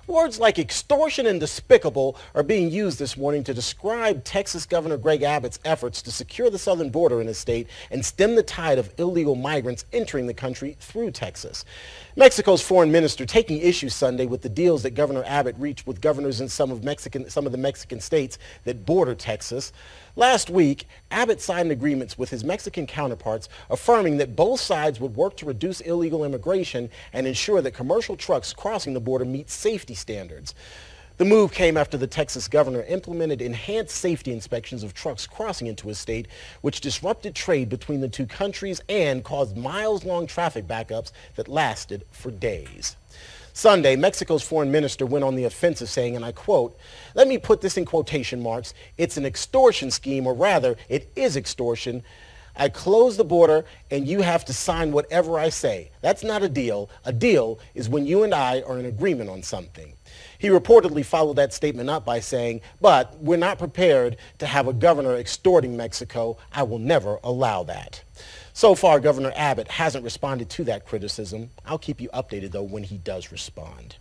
Words like extortion and despicable are being used this morning to describe Texas Governor Greg Abbott's efforts to secure the southern border in his state and stem the tide of illegal migrants entering the country through Texas. Mexico's foreign minister taking issue Sunday with the deals that Governor Abbott reached with governors in some of the Mexican states that border Texas. Last week, Abbott signed agreements with his Mexican counterparts affirming that both sides would work to reduce illegal immigration and ensure that commercial trucks crossing the border meet safety standards. The move came after the Texas governor implemented enhanced safety inspections of trucks crossing into his state, which disrupted trade between the two countries and caused miles-long traffic backups that lasted for days. Sunday, Mexico's foreign minister went on the offensive saying, and I quote, "Let me put this in quotation marks, it's an extortion scheme, or rather, it is extortion. I close the border and you have to sign whatever I say. That's not a deal. A deal is when you and I are in agreement on something." He reportedly followed that statement up by saying, "But we're not prepared to have a governor extorting Mexico. I will never allow that." So far, Governor Abbott hasn't responded to that criticism. I'll keep you updated, though, when he does respond.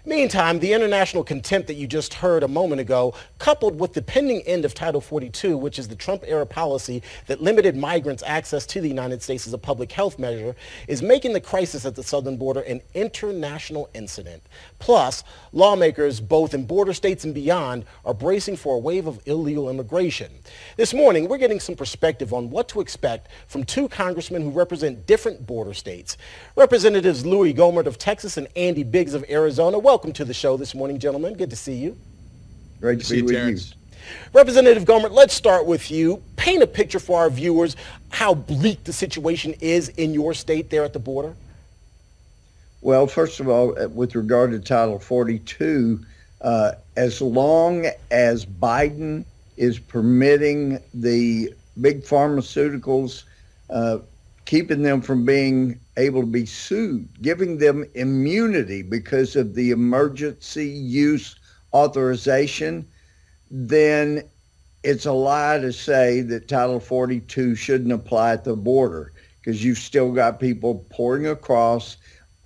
Meantime, the international contempt that you just heard a moment ago, coupled with the pending end of Title 42, which is the Trump-era policy that limited migrants' access to the United States as a public health measure, is making the crisis at the southern border an international incident. Plus, lawmakers both in border states and beyond are bracing for a wave of illegal immigration. This morning, we're getting some perspective on what to expect from two congressmen who represent different border states. Representatives Louis Gohmert of Texas and Andy Biggs of Arizona. Welcome to the show this morning, gentlemen. Good to see you. Great to be with you. Representative Gohmert, let's start with you. Paint a picture for our viewers how bleak the situation is in your state there at the border. Well, first of all, with regard to Title 42, as long as Biden is permitting the big pharmaceuticals, keeping them from being able to be sued, giving them immunity because of the emergency use authorization, then it's a lie to say that Title 42 shouldn't apply at the border, because you've still got people pouring across.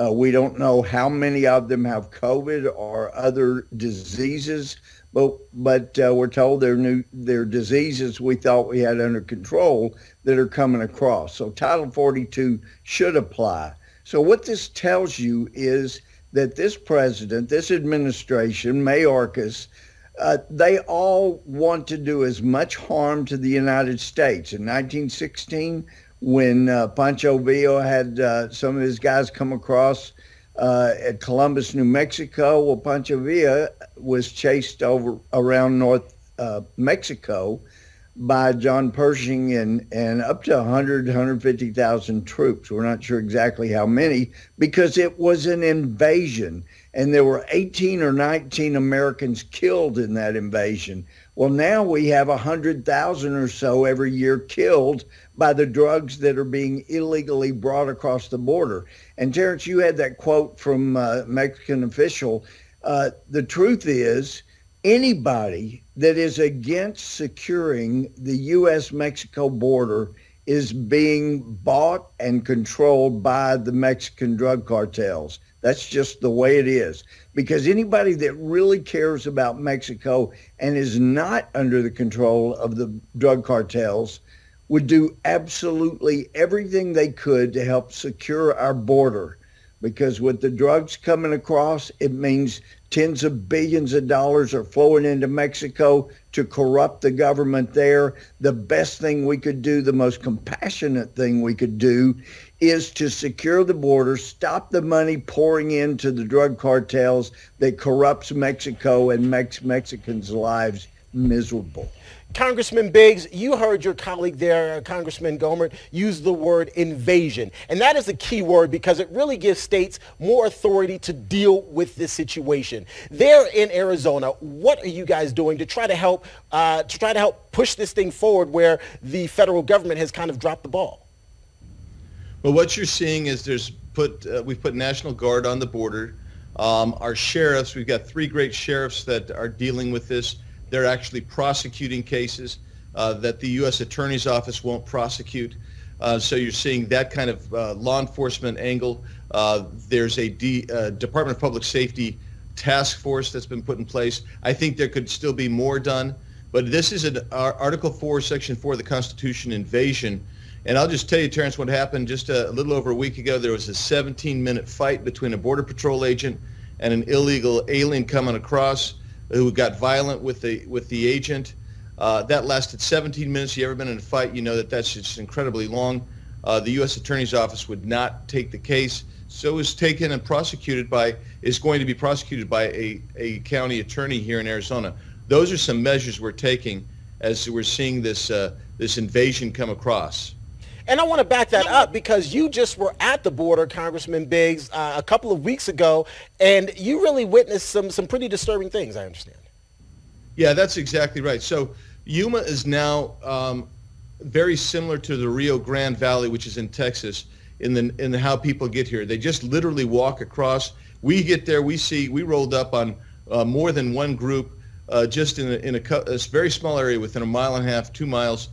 We don't know how many of them have COVID or other diseases, but we're told they're diseases we thought we had under control that are coming across. So Title 42 should apply. So what this tells you is that this president, this administration, Mayorkas, they all want to do as much harm to the United States. In 1916, when Pancho Villa had some of his guys come across at Columbus, New Mexico, well, Pancho Villa was chased around North Mexico by John Pershing and up to 150,000 troops. We're not sure exactly how many, because it was an invasion, and there were 18 or 19 Americans killed in that invasion. Well, now we have 100,000 or so every year killed by the drugs that are being illegally brought across the border. And Terrence, you had that quote from a Mexican official. The truth is, anybody that is against securing the U.S.-Mexico border is being bought and controlled by the Mexican drug cartels. That's just the way it is. Because anybody that really cares about Mexico and is not under the control of the drug cartels would do absolutely everything they could to help secure our border. Because with the drugs coming across, it means tens of billions of dollars are flowing into Mexico to corrupt the government there. The best thing we could do, the most compassionate thing we could do, is to secure the border, stop the money pouring into the drug cartels that corrupts Mexico and makes Mexicans' lives miserable. Congressman Biggs, you heard your colleague there, Congressman Gohmert, use the word invasion. And that is a key word because it really gives states more authority to deal with this situation. There in Arizona, what are you guys doing to try to help push this thing forward where the federal government has kind of dropped the ball? Well, what you're seeing is we've put National Guard on the border. Our sheriffs, we've got 3 great sheriffs that are dealing with this. They're actually prosecuting cases that the U.S. Attorney's Office won't prosecute. So you're seeing that kind of law enforcement angle. There's a Department of Public Safety task force that's been put in place. I think there could still be more done, but this is an Article 4, Section 4 of the Constitution invasion. And I'll just tell you, Terrence, what happened just a little over a week ago. There was a 17-minute fight between a Border Patrol agent and an illegal alien coming across who got violent with the agent. That lasted 17 minutes. You ever been in a fight, you know that that's just incredibly long. The U.S. Attorney's Office would not take the case. So is taken and is going to be prosecuted by a county attorney here in Arizona. Those are some measures we're taking as we're seeing this invasion come across. And I want to back that up because you just were at the border, Congressman Biggs, a couple of weeks ago, and you really witnessed some pretty disturbing things, I understand. Yeah, that's exactly right. So Yuma is now very similar to the Rio Grande Valley, which is in Texas, in the how people get here. They just literally walk across. We get there, we rolled up on more than one group just in a very small area within 1.5 miles, 2 miles.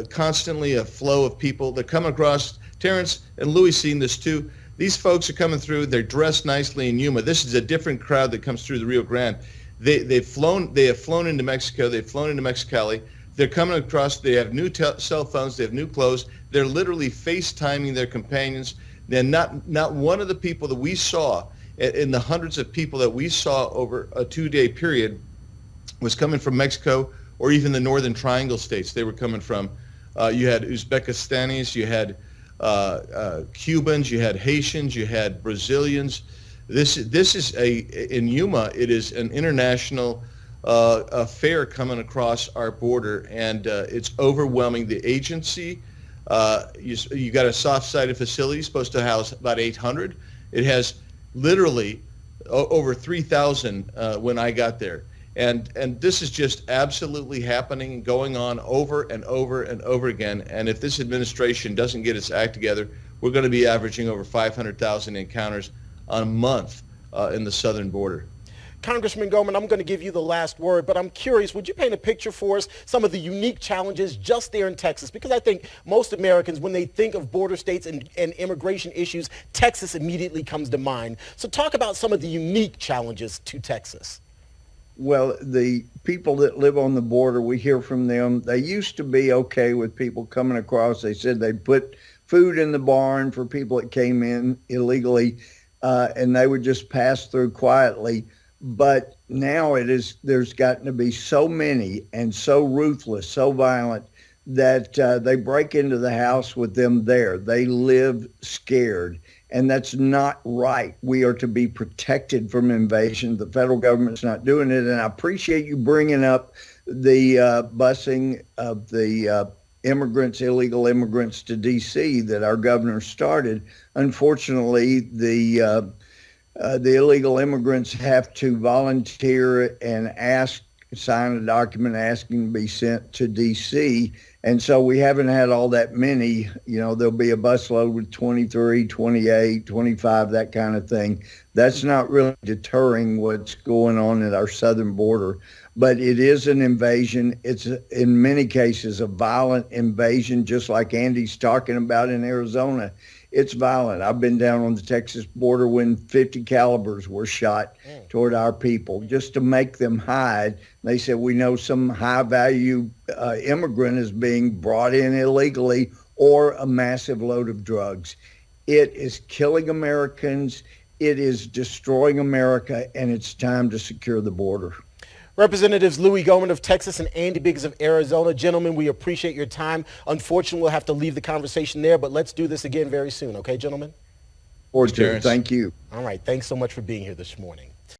Constantly a flow of people. They're coming across. Terrence and Louis seen this too. These folks are coming through. They're dressed nicely in Yuma. This is a different crowd that comes through the Rio Grande. They have flown into Mexico. They've flown into Mexicali. They're coming across. They have new cell phones. They have new clothes. They're literally FaceTiming their companions. And not one of the people that we saw in the hundreds of people that we saw over a 2-day period was coming from Mexico or even the Northern Triangle states. They were coming from. You had Uzbekistanis, you had Cubans, you had Haitians, you had Brazilians. This is in Yuma. It is an international affair coming across our border, and it's overwhelming. The agency, you got a soft-sided facility supposed to house about 800. It has literally over 3,000 when I got there. And this is just absolutely happening and going on over and over and over again. And if this administration doesn't get its act together, we're going to be averaging over 500,000 encounters a month in the southern border. Congressman Gohmand, I'm going to give you the last word, but I'm curious, would you paint a picture for us, some of the unique challenges just there in Texas? Because I think most Americans, when they think of border states and immigration issues, Texas immediately comes to mind. So talk about some of the unique challenges to Texas. Well, the people that live on the border, we hear from them. They used to be okay with people coming across. They said they'd put food in the barn for people that came in illegally, and they would just pass through quietly. But now there's gotten to be so many and so ruthless, so violent that they break into the house with them there. They live scared. And that's not right. We are to be protected from invasion. The federal government's not doing it. And I appreciate you bringing up the busing of the illegal immigrants to D.C. that our governor started. Unfortunately, the illegal immigrants have to volunteer and sign a document asking to be sent to D.C., and so we haven't had all that many. You know, there'll be a busload with 23, 28, 25, that kind of thing. That's not really deterring what's going on at our southern border. But it is an invasion. It's, in many cases, a violent invasion, just like Andy's talking about in Arizona. It's violent. I've been down on the Texas border when 50 calibers were shot toward our people just to make them hide. They said, we know some high-value immigrant is being brought in illegally or a massive load of drugs. It is killing Americans. It is destroying America, and it's time to secure the border. Representatives Louis Gohmand of Texas and Andy Biggs of Arizona. Gentlemen, we appreciate your time. Unfortunately, we'll have to leave the conversation there, but let's do this again very soon. Okay, gentlemen? Thank you. All right. Thanks so much for being here this morning.